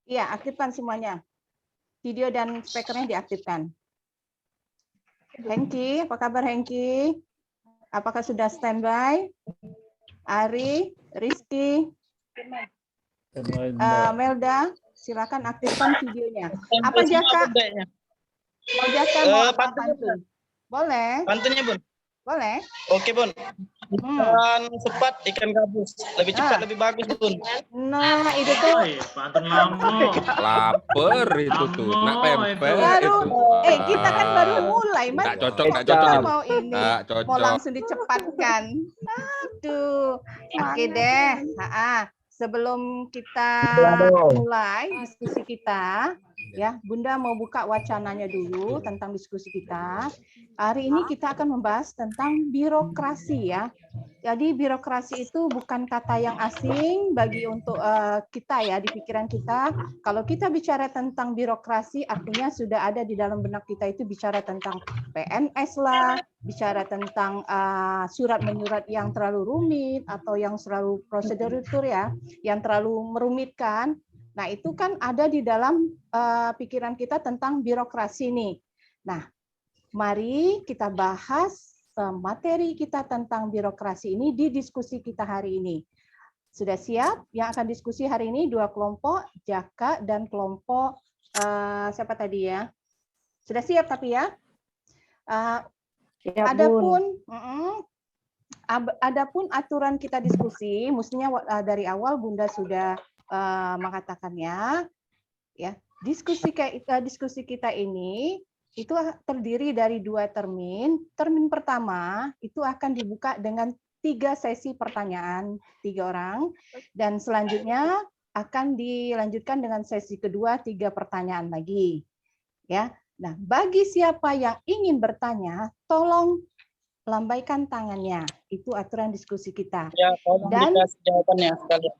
Iya, aktifkan semuanya. Video dan speakernya diaktifkan. Hengki, apa kabar Hengki? Apakah sudah standby? Ari, Rizky, Melda, silakan aktifkan videonya. Apa Jaka? Mau Jaka mau apa pantun? Boleh. Pantunnya, Bun. Boleh. Oke, Bun. Ikan cepat, ikan gabus. Lebih cepat, lebih bagus, Bun. Nah, itu tuh. Pantun lama. Laper itu tuh, nak pempek Baru, itu. kita kan baru mulai, Mas. Nggak cocok, nggak Kita cocok. mau ini, Nggak mau cocok. langsung dicepatkan. Aduh, oke deh. Sebelum kita mulai diskusi kita, ya, Bunda mau buka wacananya dulu tentang diskusi kita. Hari ini kita akan membahas tentang birokrasi, ya. Jadi birokrasi itu bukan kata yang asing bagi untuk kita ya di pikiran kita. Kalau kita bicara tentang birokrasi, artinya sudah ada di dalam benak kita itu bicara tentang PNS lah, bicara tentang surat menyurat yang terlalu rumit atau yang selalu prosedur ya, yang terlalu merumitkan. Nah itu kan ada di dalam pikiran kita tentang birokrasi nih. Nah mari kita bahas materi kita tentang birokrasi ini di diskusi kita hari ini. Sudah siap? Yang akan diskusi hari ini dua kelompok, Jaka dan kelompok siapa tadi ya? Sudah siap tapi ya? Adapun aturan kita diskusi, mestinya dari awal Bunda sudah mengatakannya, ya diskusi kita ini itu terdiri dari dua termin. Termin pertama itu akan dibuka dengan 3 sesi pertanyaan 3 orang, dan selanjutnya akan dilanjutkan dengan sesi kedua 3 pertanyaan lagi. Ya, nah bagi siapa yang ingin bertanya, tolong lambaikan tangannya. Itu aturan diskusi kita. Ya, dan jawabannya sekalian.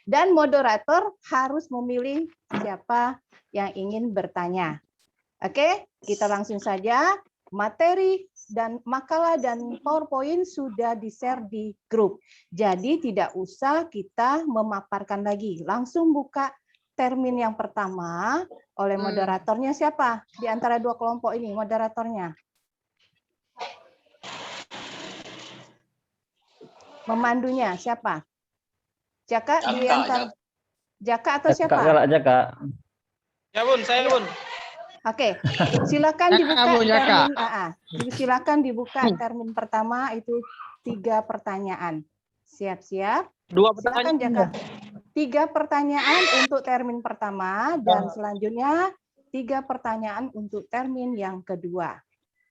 Dan moderator harus memilih siapa yang ingin bertanya. Oke, kita langsung saja. Materi dan makalah dan PowerPoint sudah di-share di grup. Jadi tidak usah kita memaparkan lagi. Langsung buka termin yang pertama oleh moderatornya siapa? Di antara dua kelompok ini moderatornya. Memandunya siapa? Jaka di antara Jaka atau siapa? Jaka. Ya, Bun, saya, Bun. Oke, silakan dibuka termin. Silakan dibuka termin pertama itu 3 pertanyaan. Siap-siap. 2 pertanyaan. Silakan Jaka. 3 pertanyaan untuk termin pertama dan selanjutnya 3 pertanyaan untuk termin yang kedua.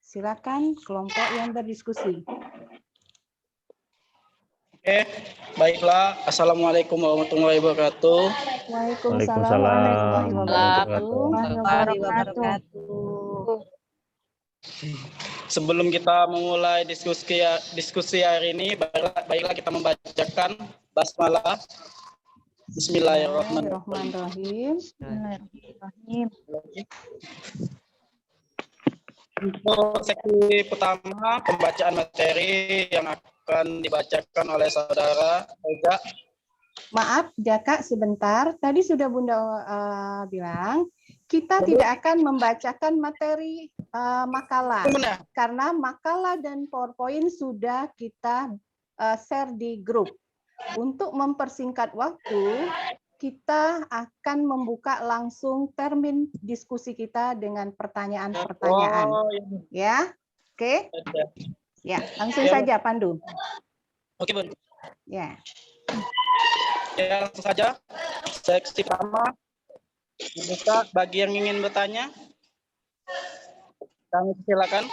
Silakan kelompok yang berdiskusi. Oke, baiklah. Assalamualaikum warahmatullahi wabarakatuh. Waalaikumsalam warahmatullahi wabarakatuh. Sebelum kita memulai diskusi hari ini, baiklah kita membacakan basmalah. Bismillahirrahmanirrahim. Untuk sesi pertama, pembacaan materi yang akan dibacakan oleh saudara Ega. Maaf, Jaka, sebentar. Tadi sudah Bunda bilang, kita tidak akan membacakan materi makalah. Karena makalah dan PowerPoint sudah kita share di grup. Untuk mempersingkat waktu, kita akan membuka langsung termin diskusi kita dengan pertanyaan-pertanyaan. Ya, oke? Ya, langsung saja, Pandu. Oke, Bun. Ya. Ya, langsung saja. Seksi pertama dibuka bagi yang ingin bertanya. Kami silakan.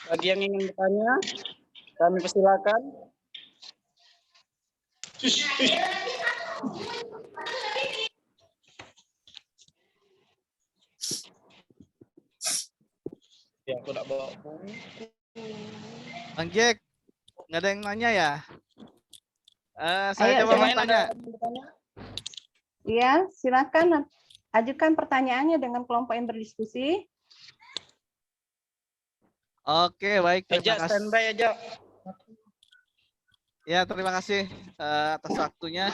Bagi yang ingin bertanya, kami persilakan. Ya, aku tak bawa. Bang Jack, nggak ada yang nanya ya? Saya Ayo, coba tanya. Iya, silakan ajukan pertanyaannya dengan kelompok yang berdiskusi. Oke, baik. Aja, standby aja. Ya, terima kasih atas waktunya.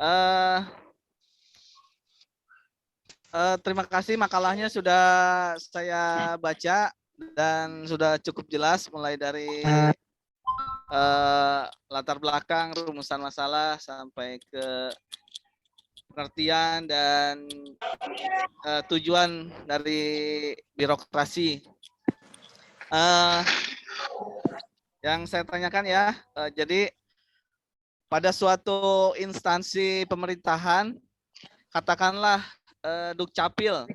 Eh, Terima kasih makalahnya sudah saya baca dan sudah cukup jelas mulai dari latar belakang, rumusan masalah sampai ke pengertian dan tujuan dari birokrasi. Yang saya tanyakan ya, jadi pada suatu instansi pemerintahan, katakanlah Dukcapil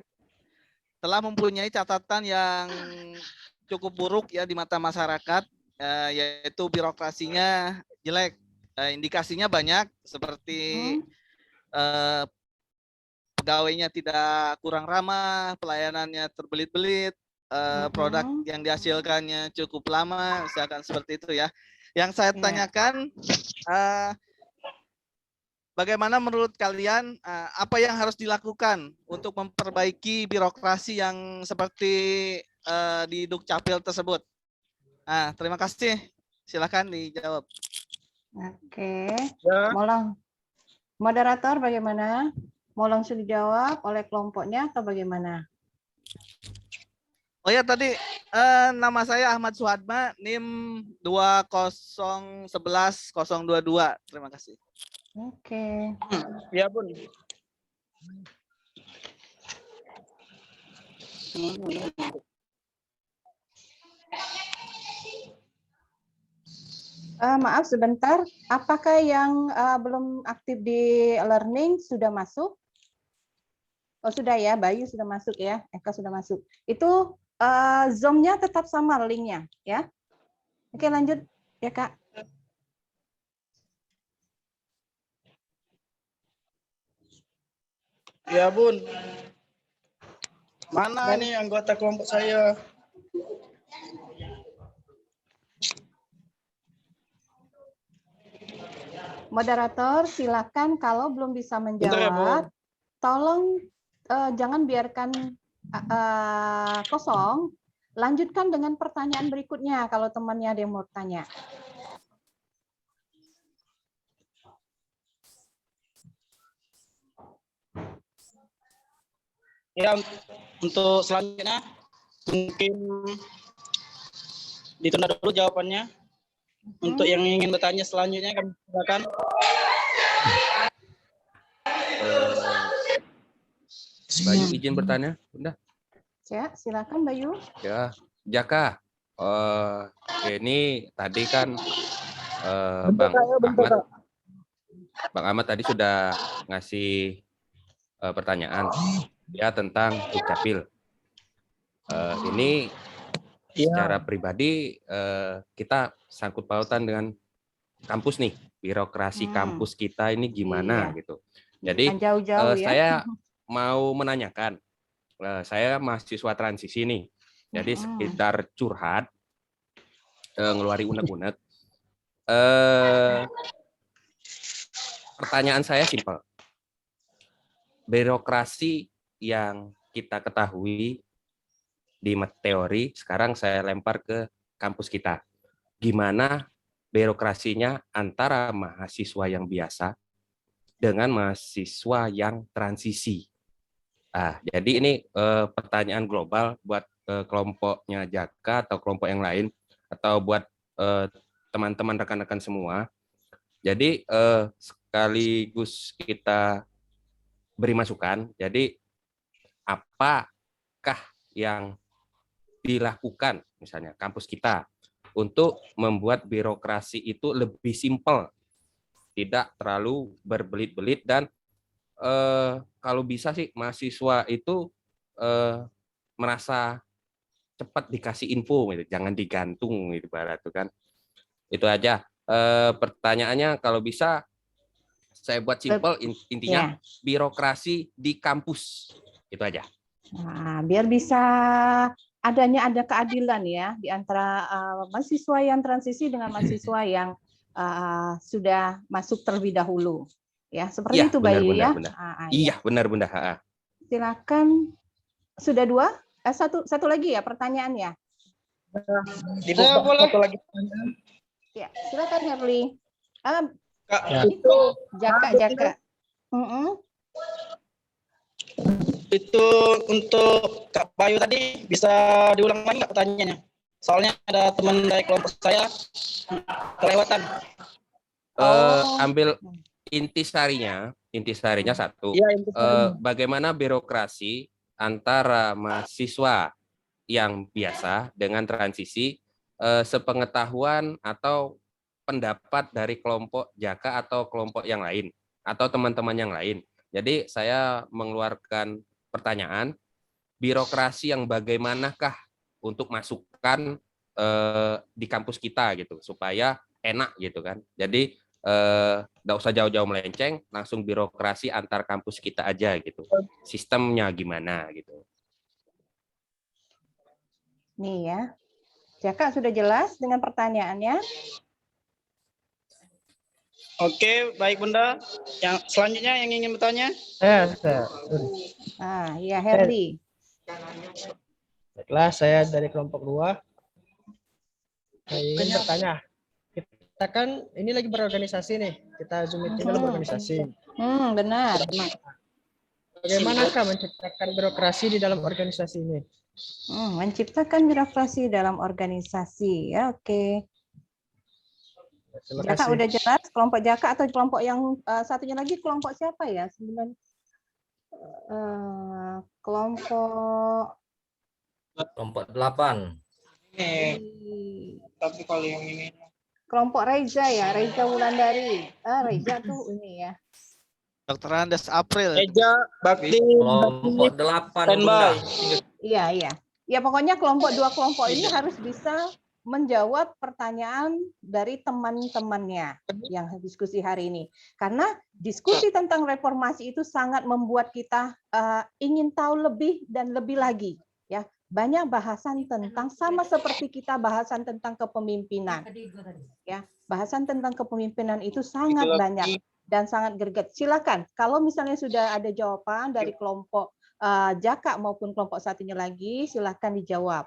telah mempunyai catatan yang cukup buruk ya di mata masyarakat, yaitu birokrasinya jelek. Indikasinya banyak seperti pegawainya tidak kurang ramah, pelayanannya terbelit-belit, produk yang dihasilkannya cukup lama, misalkan seperti itu ya. Yang saya tanyakan, bagaimana menurut kalian, apa yang harus dilakukan untuk memperbaiki birokrasi yang seperti di Dukcapil tersebut? Terima kasih. Silakan dijawab. Oke. Ya. Moderator bagaimana? Mau langsung dijawab oleh kelompoknya atau bagaimana? Oh ya, tadi nama saya Ahmad Suhadma, NIM 2011022. Terima kasih. Oke. Ya, Bun. Maaf sebentar, apakah yang belum aktif di learning sudah masuk? Oh sudah ya, Bayu sudah masuk ya, Eka sudah masuk. Itu Zoom-nya tetap sama link-nya ya. Oke lanjut ya Kak. Ya, Bun. Mana nih anggota kelompok saya? Moderator, silakan kalau belum bisa menjawab, tolong jangan biarkan kosong. Lanjutkan dengan pertanyaan berikutnya kalau temannya ada yang mau tanya. Ya, untuk selanjutnya mungkin ditunda dulu jawabannya. Untuk yang ingin bertanya selanjutnya kami silakan. Bayu izin bertanya, Bunda. Ya, silakan Bayu. Ya, Jaka. Ini tadi kan Bang Ahmad tadi sudah ngasih pertanyaan ya tentang Dukcapil. Ini secara pribadi kita sangkut pautan dengan kampus nih, birokrasi kampus kita ini gimana gitu. Jadi saya mau menanyakan, saya mahasiswa transisi nih, jadi sekitar curhat, ngeluarin unek-unek. Pertanyaan saya simpel. Birokrasi yang kita ketahui di teori, sekarang saya lempar ke kampus kita. Gimana birokrasinya antara mahasiswa yang biasa dengan mahasiswa yang transisi? Jadi ini pertanyaan global buat kelompoknya Jaka atau kelompok yang lain, atau buat teman-teman rekan-rekan semua. Jadi sekaligus kita beri masukan. Jadi apakah yang dilakukan misalnya kampus kita untuk membuat birokrasi itu lebih simpel, tidak terlalu berbelit-belit, dan kalau bisa sih mahasiswa itu merasa cepat dikasih info gitu, jangan digantung gitu barat itu kan. Itu aja pertanyaannya, kalau bisa saya buat simpel, intinya birokrasi di kampus. Itu aja. Nah, biar bisa ada keadilan ya di antara mahasiswa yang transisi dengan mahasiswa yang sudah masuk terlebih dahulu. Ya, seperti ya, itu benar, Bayu benar, ya. Benar. Iya, benar Bunda. Silakan. Sudah dua? Satu lagi ya pertanyaannya. Dibuka satu lagi pertanyaan. Ya, silakan Herli. Kak, Ya. itu Jaka. itu untuk Kak Bayu tadi bisa diulang lagi nggak pertanyaannya? Soalnya ada teman dari kelompok saya kelewatan. Ambil intisarinya satu. Iya, itu Bagaimana birokrasi antara mahasiswa yang biasa dengan transisi, sepengetahuan atau pendapat dari kelompok Jaka atau kelompok yang lain atau teman-teman yang lain. Jadi saya mengeluarkan pertanyaan, birokrasi yang bagaimanakah untuk masukkan di kampus kita gitu supaya enak gitu kan. Jadi nggak usah jauh-jauh melenceng, langsung birokrasi antar kampus kita aja gitu. Sistemnya gimana gitu. Nih ya. Jaka sudah jelas dengan pertanyaannya? Oke, baik Bunda. Yang selanjutnya yang ingin bertanya? Saya. Iya Herli. Baiklah, saya dari kelompok 2. Saya ingin bertanya. Kita kan ini lagi berorganisasi nih. Kita Zoom meeting dalam organisasi. Benar. Bagaimanakah menciptakan birokrasi di dalam organisasi ini? Menciptakan birokrasi dalam organisasi. Ya, oke. Terima Jaka kasih. udah jelas kelompok Jaka atau kelompok yang satunya lagi kelompok siapa ya sebenarnya? Kelompok 8. Tapi kalau yang ini kelompok Reza ya, Reza Wulandari. Reza tuh ini ya. Dr. Andes April. Eja Bakti Kelompok 8 Bunda. Iya. Ya pokoknya dua kelompok ini harus bisa menjawab pertanyaan dari teman-temannya yang diskusi hari ini. Karena diskusi tentang reformasi itu sangat membuat kita ingin tahu lebih dan lebih lagi. Ya, banyak bahasan tentang sama seperti kita bahasan tentang kepemimpinan. Ya, bahasan tentang kepemimpinan itu sangat banyak dan sangat greget. Silakan, kalau misalnya sudah ada jawaban dari kelompok Jaka maupun kelompok satunya lagi, silakan dijawab.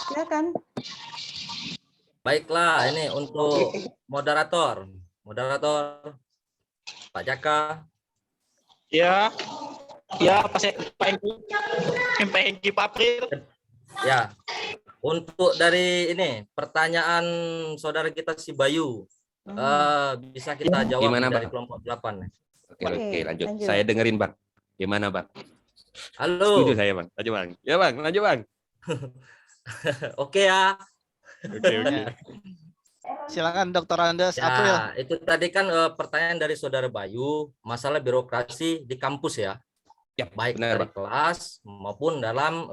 Silakan. Baiklah, ini untuk moderator Pak Jaka. ya, Pak Hengki Pak April. Ya, untuk dari ini pertanyaan saudara kita si Bayu, bisa kita jawab Gimana, dari Bang? kelompok 8. Oke, lanjut. Saya dengerin, Bang. Gimana, Bang? Halo. Setuju saya, Bang. Lanjut, Bang. Ya, Bang. Lanjut, Bang. Oke ya. Oke. Silakan Dr. Andes April. Ya, itu tadi kan pertanyaan dari saudara Bayu, masalah birokrasi di kampus ya. Ya, Baik benar, dari Bang. kelas maupun dalam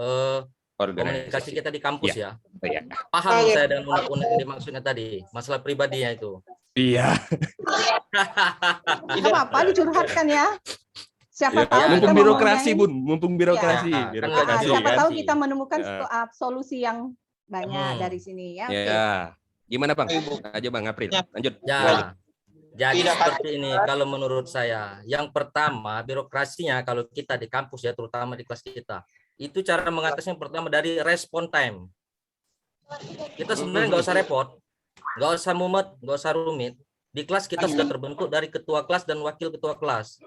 komunikasi kita di kampus ya. Iya. Paham saya dengan unek-unek yang dimaksudnya tadi, masalah pribadinya itu. Iya. Tidak apa-apa dicurhatkan ya. Siapa Ya, tahu kita mumpung birokrasi, mempunyai- Bun. Mumpung birokrasi. Ya, Birokrasi, siapa kan? tahu kita menemukan Ya. solusi yang banyak dari sini ya. Oke. Ya. Gimana, Bang? Aja, Bang April. Lanjut. Ya. Jadi seperti ini kalau menurut saya. Yang pertama, birokrasinya kalau kita di kampus ya, terutama di kelas kita, itu cara mengatasinya pertama dari respon time. Kita sebenarnya nggak usah repot, nggak usah mumet, nggak usah rumit. Di kelas kita sudah terbentuk dari ketua kelas dan wakil ketua kelas.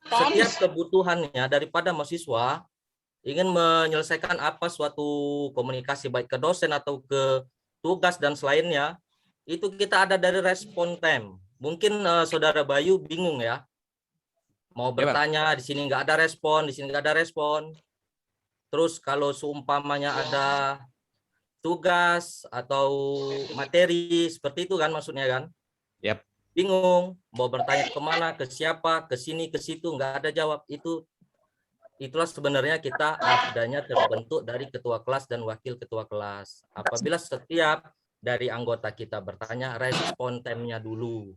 Setiap kebutuhannya daripada mahasiswa ingin menyelesaikan apa suatu komunikasi baik ke dosen atau ke tugas dan selainnya, itu kita ada dari respon time. Mungkin saudara Bayu bingung ya, mau bertanya di sini nggak ada respon, di sini nggak ada respon. Terus kalau seumpamanya ada tugas atau materi seperti itu kan maksudnya kan? Yap. Bingung mau bertanya kemana, ke siapa, ke sini, ke situ, nggak ada jawab. Itulah sebenarnya kita adanya terbentuk dari ketua kelas dan wakil ketua kelas. Apabila setiap dari anggota kita bertanya, respon time-nya dulu.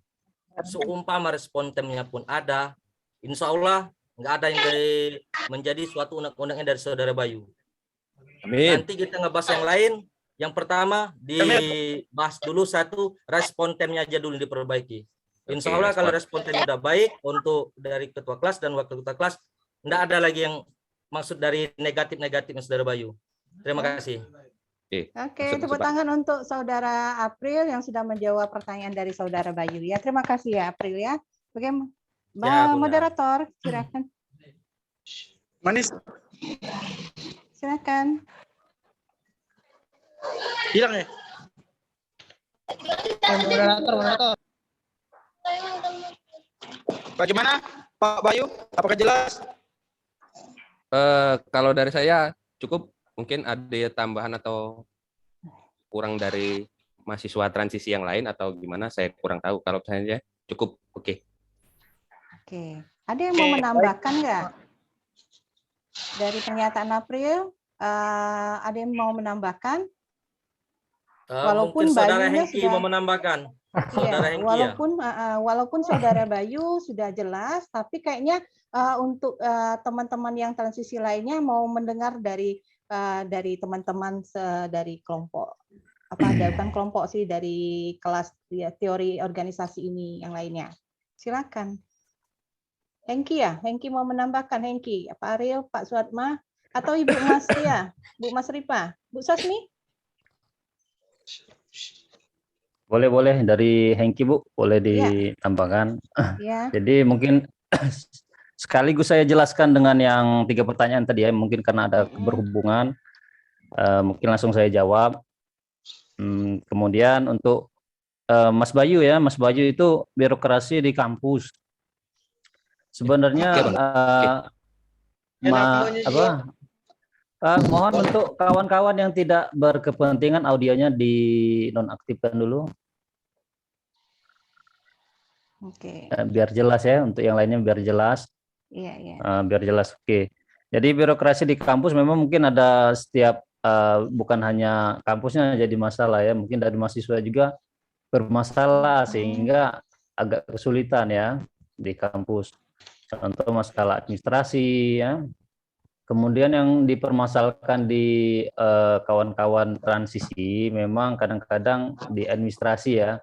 Seumpama respon time-nya pun ada, insya Allah nggak ada yang menjadi suatu unek-uneknya dari saudara Bayu. Amin. Nanti kita ngebahas yang lain. Yang pertama dibahas dulu satu respon time-nya aja dulu diperbaiki. Insya Allah kalau respon time udah baik untuk dari ketua kelas dan wakil ketua kelas, enggak ada lagi yang maksud dari negatif-negatifnya Saudara Bayu. Terima kasih. Oke, Masuk, tepuk Pak. tangan untuk Saudara April yang sudah menjawab pertanyaan dari Saudara Bayu ya. Terima kasih ya April ya. Bagaimana? Ya, Bunda. Moderator, silakan. Manis. Silakan. Hilang ya? Moderator. Bagaimana Pak Bayu? Apakah jelas? Kalau dari saya cukup, mungkin ada tambahan atau kurang dari mahasiswa transisi yang lain atau gimana, saya kurang tahu. Kalau saya cukup oke. Oke. Ada yang mau menambahkan nggak? Dari pernyataan April, ada yang mau menambahkan? Walaupun Mungkin Saudara Bayunya Hengki sudah- mau menambahkan. Saudara Iya, Hengki ya. walaupun Saudara Bayu sudah jelas, tapi kayaknya untuk teman-teman yang transisi lainnya mau mendengar dari teman-teman dari kelompok bukan kelompok sih, dari kelas ya, teori organisasi ini yang lainnya. Silakan. Hengki ya, Hengki mau menambahkan. Hengki, Pak Ariel, Pak Suatma, atau Ibu Mas Ria, Bu Mas Ripa, Bu Sasmi? Boleh dari Hengki Bu, boleh Iya. ditambahkan. Ya. Jadi mungkin sekaligus saya jelaskan dengan yang 3 pertanyaan tadi ya, mungkin karena ada keberhubungan, mungkin langsung saya jawab. Kemudian untuk Mas Bayu ya, Mas Bayu itu birokrasi di kampus. Sebenarnya mohon untuk kawan-kawan yang tidak berkepentingan audionya dinonaktifkan dulu. Oke. Biar jelas ya, untuk yang lainnya biar jelas. Iya. Biar jelas, oke. Jadi birokrasi di kampus memang mungkin ada setiap, bukan hanya kampusnya jadi masalah ya, mungkin dari mahasiswa juga bermasalah sehingga agak kesulitan ya di kampus. Contoh masalah administrasi ya. Kemudian yang dipermasalahkan di kawan-kawan transisi memang kadang-kadang di administrasi ya.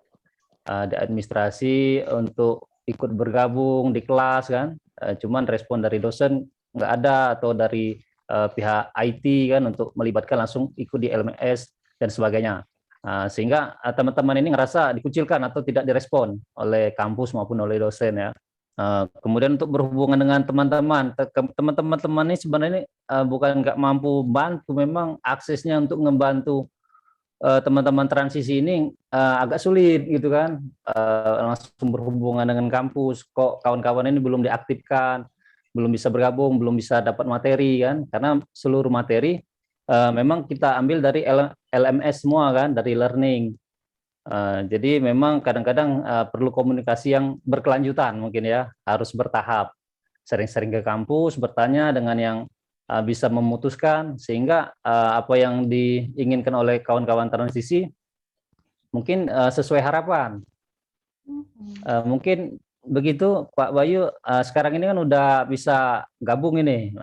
Di administrasi untuk ikut bergabung di kelas kan, cuman respon dari dosen nggak ada, atau dari pihak IT kan untuk melibatkan langsung ikut di LMS dan sebagainya, sehingga teman-teman ini ngerasa dikucilkan atau tidak direspon oleh kampus maupun oleh dosen ya. Kemudian untuk berhubungan dengan teman-teman ini sebenarnya bukan nggak mampu bantu, memang aksesnya untuk membantu teman-teman transisi ini agak sulit gitu kan, langsung berhubungan dengan kampus, kok kawan-kawan ini belum diaktifkan, belum bisa bergabung, belum bisa dapat materi kan, karena seluruh materi memang kita ambil dari LMS semua kan, dari learning. Jadi memang kadang-kadang perlu komunikasi yang berkelanjutan mungkin ya, harus bertahap, sering-sering ke kampus, bertanya dengan yang bisa memutuskan, sehingga apa yang diinginkan oleh kawan-kawan transisi mungkin sesuai harapan. Mungkin begitu Pak Bayu, sekarang ini kan udah bisa gabung ini,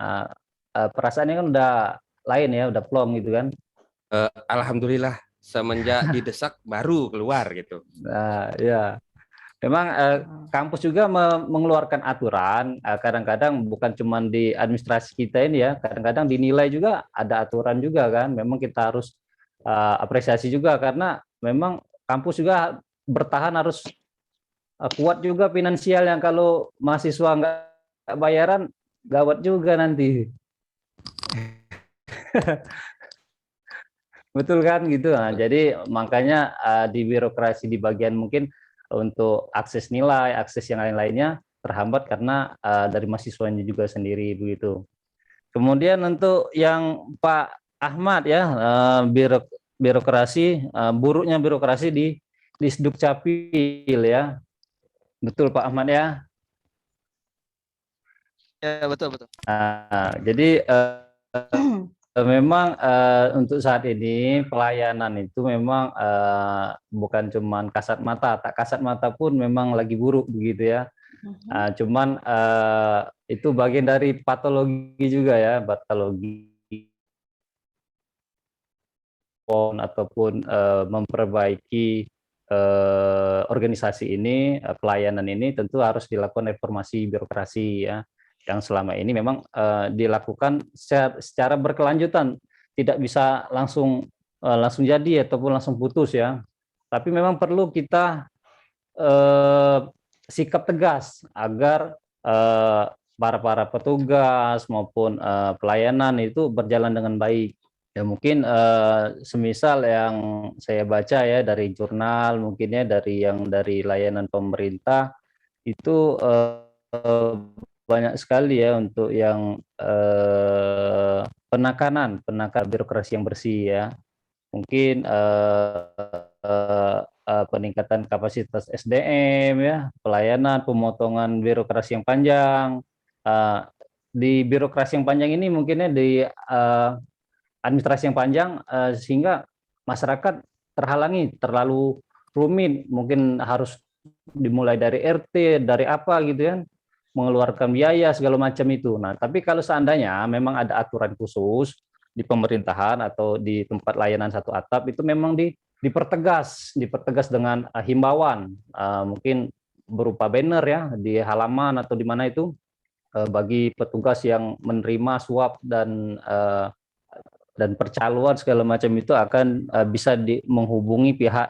perasaannya kan udah lain ya, udah plong gitu kan. Alhamdulillah, semenjak didesak baru keluar gitu. Ya. Memang kampus juga mengeluarkan aturan, kadang-kadang bukan cuma di administrasi kita ini ya, kadang-kadang dinilai juga ada aturan juga kan, memang kita harus apresiasi juga, karena memang kampus juga bertahan harus kuat juga finansial, yang kalau mahasiswa nggak bayaran gawat juga nanti. Betul kan gitu. Nah, jadi makanya di birokrasi di bagian mungkin untuk akses nilai, akses yang lain-lainnya terhambat karena dari mahasiswanya juga sendiri begitu. Kemudian untuk yang Pak Ahmad ya, birokrasi, buruknya birokrasi di Dukcapil ya. Betul Pak Ahmad ya. Ya, betul. Jadi memang untuk saat ini pelayanan itu memang bukan cuman kasat mata, tak kasat mata pun memang lagi buruk begitu ya. Cuman itu bagian dari patologi juga ya, patologi ataupun memperbaiki organisasi ini, pelayanan ini tentu harus dilakukan reformasi birokrasi ya. yang selama ini memang dilakukan secara berkelanjutan, tidak bisa langsung jadi ataupun langsung putus ya. Tapi memang perlu kita sikap tegas agar para petugas maupun pelayanan itu berjalan dengan baik. Ya mungkin semisal yang saya baca ya dari jurnal, mungkinnya dari layanan pemerintah itu banyak sekali ya untuk yang penekanan birokrasi yang bersih ya. Mungkin peningkatan kapasitas SDM ya, pelayanan, pemotongan birokrasi yang panjang. Di birokrasi yang panjang ini mungkinnya di administrasi yang panjang sehingga masyarakat terhalangi, terlalu rumit, mungkin harus dimulai dari RT, dari apa gitu ya, mengeluarkan biaya segala macam itu. Nah, tapi kalau seandainya memang ada aturan khusus di pemerintahan atau di tempat layanan satu atap itu memang dipertegas dengan himbauan, mungkin berupa banner ya di halaman atau di mana itu bagi petugas yang menerima suap dan percaluan segala macam itu akan bisa menghubungi pihak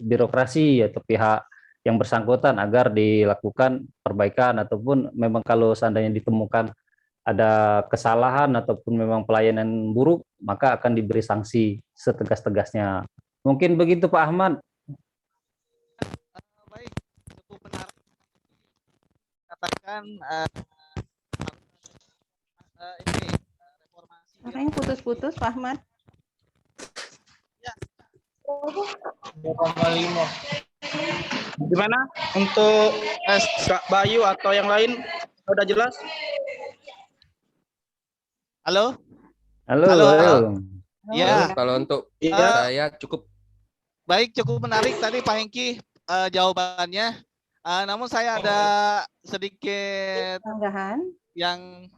birokrasi atau pihak yang bersangkutan agar dilakukan perbaikan, ataupun memang kalau seandainya ditemukan ada kesalahan ataupun memang pelayanan buruk, maka akan diberi sanksi setegas-tegasnya. Mungkin begitu Pak Ahmad. Baik, cukup menarik. Katakan ini reformasi. Makanya putus-putus Pak Ahmad. Gimana untuk Kak Bayu atau yang lain? Sudah jelas? Halo? Halo. Ya. Kalau untuk Iya. saya cukup. Baik, cukup menarik tadi Pak Hengki jawabannya. Namun saya ada sedikit Tambahan. yang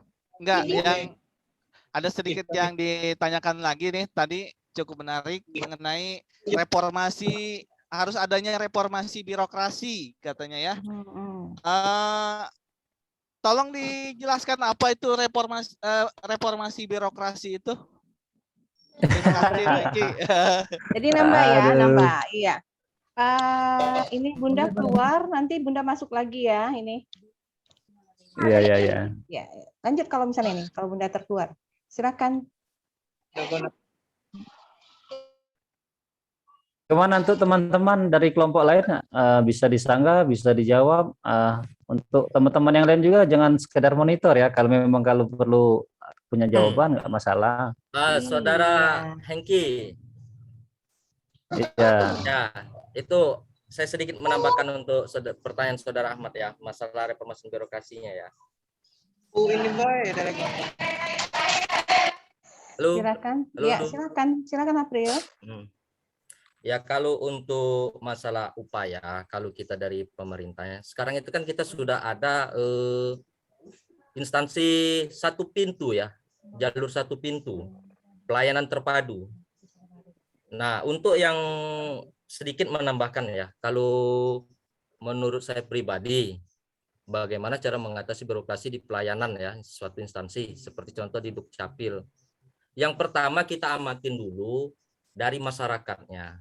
ada sedikit yang ditanyakan lagi nih. Tadi cukup menarik mengenai reformasi, harus adanya reformasi birokrasi katanya ya. Tolong dijelaskan apa itu reformasi birokrasi itu. Terima kasih, Pak Hengki. Jadi nambah. Iya. Ini Bunda keluar, nanti Bunda masuk lagi ya ini. Iya. Ya, lanjut kalau misalnya ini, kalau Bunda terkeluar. Silakan. Kemana untuk teman-teman dari kelompok lain bisa disanggah, bisa dijawab. Untuk teman-teman yang lain juga jangan sekedar monitor ya. Kalau perlu punya jawaban nggak masalah. Saudara Hengki, Iya. ya itu saya sedikit menambahkan untuk pertanyaan saudara Ahmad ya, masalah reformasi birokrasinya ya. Ini baik dari Silakan April. Ya kalau untuk masalah upaya, kalau kita dari pemerintahnya, sekarang itu kan kita sudah ada instansi satu pintu ya, jalur satu pintu, pelayanan terpadu. Nah untuk yang sedikit menambahkan ya, kalau menurut saya pribadi, bagaimana cara mengatasi birokrasi di pelayanan ya, suatu instansi, seperti contoh di Dukcapil. Yang pertama kita amatin dulu dari masyarakatnya.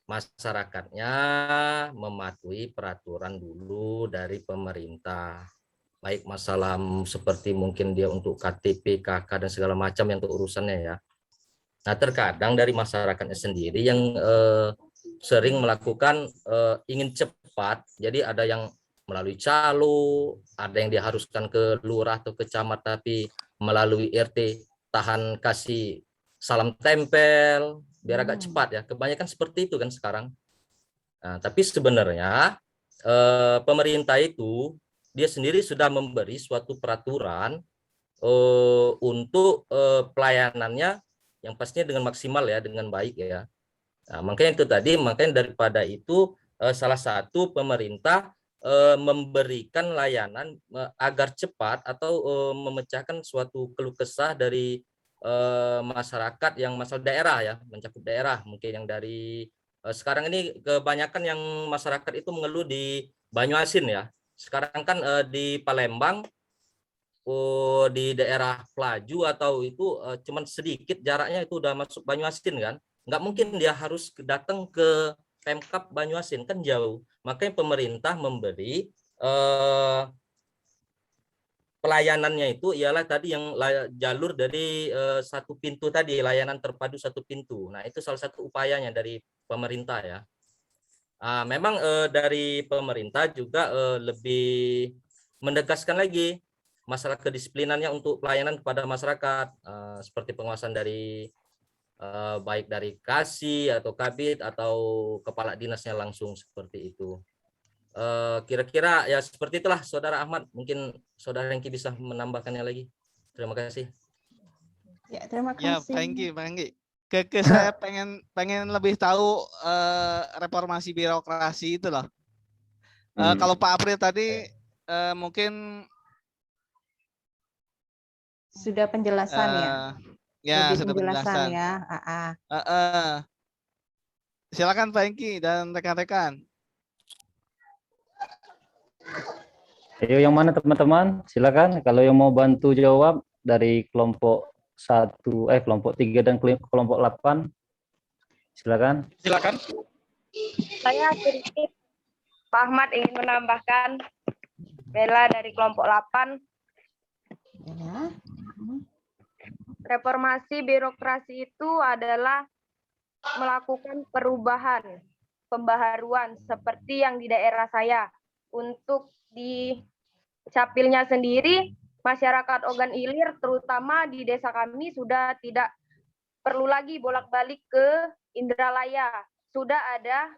Masyarakatnya mematuhi peraturan dulu dari pemerintah. Baik masalah seperti mungkin dia untuk KTP, KK, dan segala macam yang untuk urusannya ya. Nah terkadang dari masyarakatnya sendiri yang sering melakukan ingin cepat, jadi ada yang melalui calo, ada yang diharuskan ke lurah atau ke camat tapi melalui RT tahan kasih salam tempel biar agak cepat ya, kebanyakan seperti itu kan sekarang. Nah, tapi sebenarnya pemerintah itu dia sendiri sudah memberi suatu peraturan untuk pelayanannya yang pastinya dengan maksimal ya, dengan baik ya. Nah, makanya daripada itu salah satu pemerintah memberikan layanan agar cepat atau memecahkan suatu keluh kesah dari masyarakat yang masalah daerah ya, mencakup daerah mungkin yang dari sekarang ini kebanyakan yang masyarakat itu mengeluh di Banyuasin ya, Sekarang kan di Palembang, di daerah Pelaju atau itu cuman sedikit jaraknya itu udah masuk Banyuasin kan. Nggak mungkin dia harus datang ke Pemkab Banyuasin, kan jauh. Makanya pemerintah memberi pelayanannya itu ialah tadi yang jalur dari satu pintu tadi, layanan terpadu satu pintu. Nah, itu salah satu upayanya dari pemerintah ya. Memang dari pemerintah juga lebih menegaskan lagi masalah kedisiplinannya untuk pelayanan kepada masyarakat, seperti pengawasan dari baik dari Kasih atau Kabid atau kepala dinasnya langsung seperti itu. Kira-kira ya seperti itulah Saudara Ahmad. Mungkin Saudara Hengki bisa menambahkannya lagi. Terima kasih. Ya, terima Ya, kasih. Pak Hengki. Saya pengen lebih tahu reformasi birokrasi itu loh. Kalau Pak April tadi mungkin Sudah penjelasan ya. ya Lebih sudah penjelasan penjelasan. ya. Silakan Pak Hengki dan rekan-rekan. Ayo yang mana teman-teman? Silakan kalau yang mau bantu jawab dari kelompok 3 dan kelompok 8. Silakan. Silakan. Saya sedikit, Pak Ahmad ingin menambahkan. Bella dari kelompok 8. Ya. Reformasi birokrasi itu adalah melakukan perubahan, pembaharuan seperti yang di daerah saya. Untuk di Capilnya sendiri, masyarakat Ogan Ilir terutama di desa kami sudah tidak perlu lagi bolak-balik ke Indralaya. Sudah ada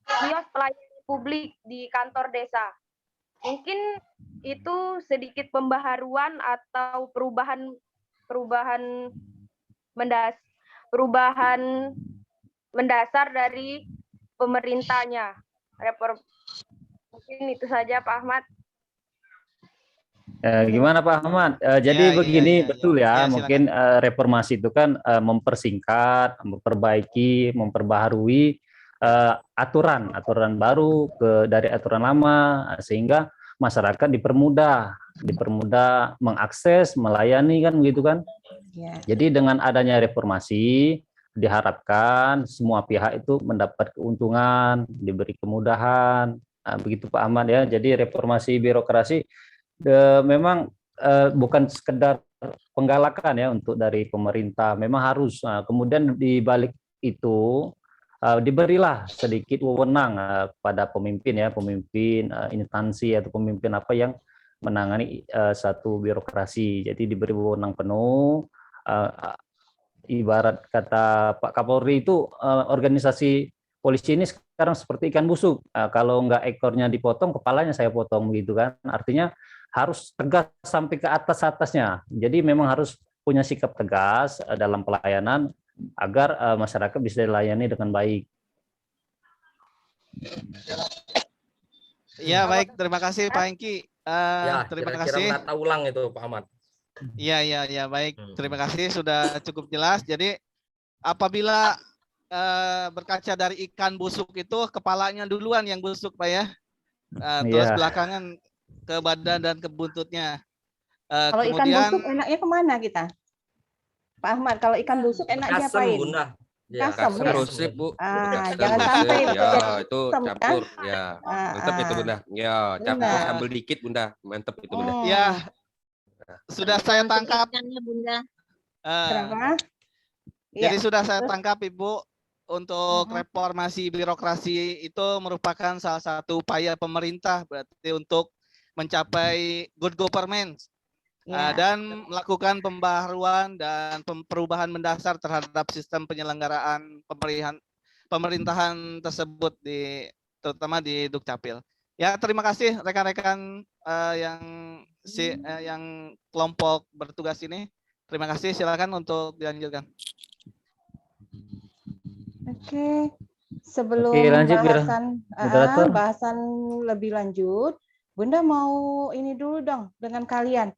kios pelayanan publik di kantor desa. Mungkin itu sedikit pembaharuan atau perubahan mendasar dari pemerintahnya. Mungkin itu saja Pak Ahmad. Gimana Pak Ahmad? Jadi begini, betul ya, Ya, mungkin reformasi itu kan mempersingkat, memperbaiki, memperbaharui aturan baru dari aturan lama, sehingga masyarakat dipermudah mengakses, melayani kan begitu kan. Ya. Jadi dengan adanya reformasi diharapkan semua pihak itu mendapat keuntungan, diberi kemudahan, begitu Pak Ahmad ya. Jadi reformasi birokrasi memang bukan sekedar penggalakan ya untuk dari pemerintah, memang harus. Kemudian di balik itu diberilah sedikit wewenang pada pemimpin instansi atau pemimpin apa yang menangani satu birokrasi. Jadi diberi wewenang penuh. Ibarat kata Pak Kapolri itu organisasi polisi ini sekarang seperti ikan busuk. Kalau nggak ekornya dipotong, kepalanya saya potong gitu kan. Artinya harus tegas sampai ke atasnya. Jadi memang harus punya sikap tegas dalam pelayanan agar masyarakat bisa dilayani dengan baik. Ya baik, terima kasih Pak Hengki. Ya, Terima kira-kira kasih. menata ulang itu Pak Ahmad. Ya baik. Terima kasih sudah cukup jelas. Jadi apabila berkaca dari ikan busuk itu kepalanya duluan yang busuk Pak ya. Terus belakangan ke badan dan ke buntutnya. Kalau ikan busuk enaknya kemana kita? Pak Ahmad, kalau ikan busuk enaknya Kasem, apain? Bunda. Ya, Kasem, ya? Rusip Bu. Jangan sampai ya itu kasem, campur ya. Mantap itu Bunda. Ya, campur Benar. sambal dikit Bunda. Mantap itu Bunda. Ya, sudah saya tangkap. Bunda. Kenapa? Jadi Ya. sudah saya tangkap Ibu, untuk reformasi birokrasi itu merupakan salah satu upaya pemerintah berarti untuk mencapai good governance. Ya. Dan melakukan pembaharuan dan perubahan mendasar terhadap sistem penyelenggaraan pemerintahan tersebut terutama di Dukcapil. Ya, terima kasih rekan-rekan yang kelompok bertugas ini. Terima kasih, silakan untuk dilanjutkan. Oke. Sebelum lanjut, bahasan lebih lanjut, Bunda mau ini dulu dong dengan kalian.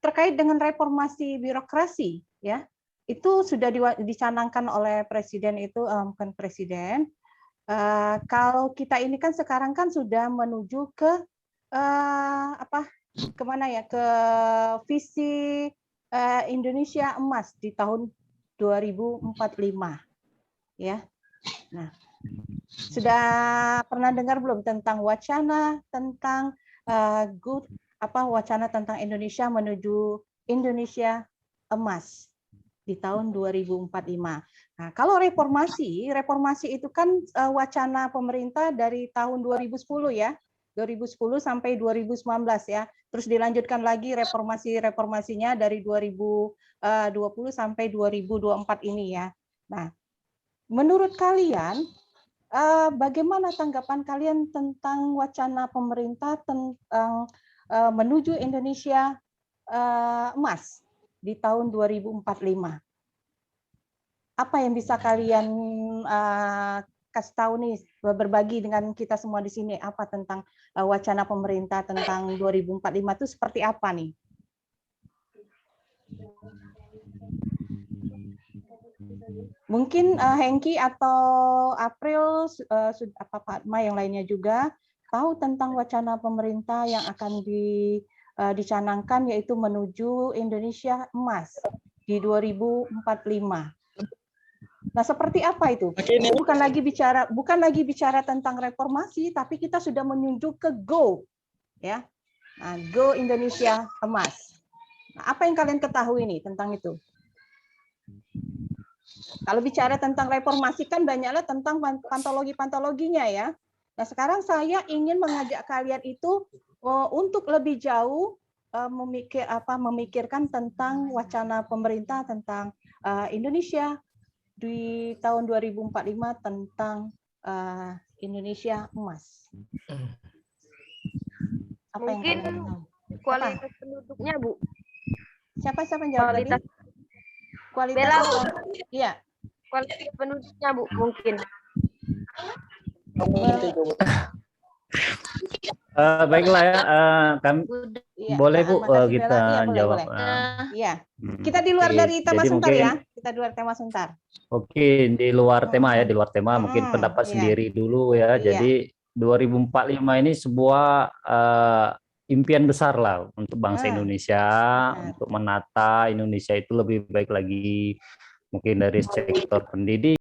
Terkait dengan reformasi birokrasi ya, itu sudah dicanangkan oleh presiden itu bukan presiden, kalau kita ini kan sekarang kan sudah menuju ke kemana ya, ke visi Indonesia emas di tahun 2045 ya. Nah, sudah pernah dengar belum tentang wacana tentang wacana tentang Indonesia menuju Indonesia emas di tahun 2045. Nah, kalau reformasi itu kan wacana pemerintah dari tahun 2010 ya. 2010 sampai 2019 ya. Terus dilanjutkan lagi reformasinya dari 2020 sampai 2024 ini ya. Nah, menurut kalian bagaimana tanggapan kalian tentang wacana pemerintah tentang menuju Indonesia emas di tahun 2045? Apa yang bisa kalian kasih tahu nih, berbagi dengan kita semua di sini, apa tentang wacana pemerintah tentang 2045 itu seperti apa nih? Mungkin Hengki atau April, Pak Fatma yang lainnya juga tahu tentang wacana pemerintah yang akan dicanangkan, yaitu menuju Indonesia emas di 2045. Nah, seperti apa itu? Bukan lagi bicara tentang reformasi, tapi kita sudah menuju ke go, ya. Nah, go Indonesia emas. Nah, apa yang kalian ketahui nih tentang itu? Kalau bicara tentang reformasi kan banyaklah tentang pantologinya ya. Nah, sekarang saya ingin mengajak kalian itu untuk lebih jauh memikirkan tentang wacana pemerintah tentang Indonesia di tahun 2045 tentang Indonesia emas. Apa Mungkin yang kualitas penduduknya, Bu. Siapa yang jawab tadi? Kualitas Bella, apa? Iya. Kualitas penduduknya, Bu, mungkin. Baiklah ya, kami Iya, boleh Bu makasih, kita Bella. Iya, boleh, jawab. boleh. Iya. Kita di luar Oke, dari tema jadi sebentar mungkin- ya. Kita di luar tema sebentar. Oke, di luar tema ya, di luar tema mungkin pendapat iya. sendiri dulu ya. Iya. Jadi 2045 ini sebuah impian besar lah untuk bangsa Indonesia, untuk menata Indonesia itu lebih baik lagi, mungkin dari sektor pendidikan,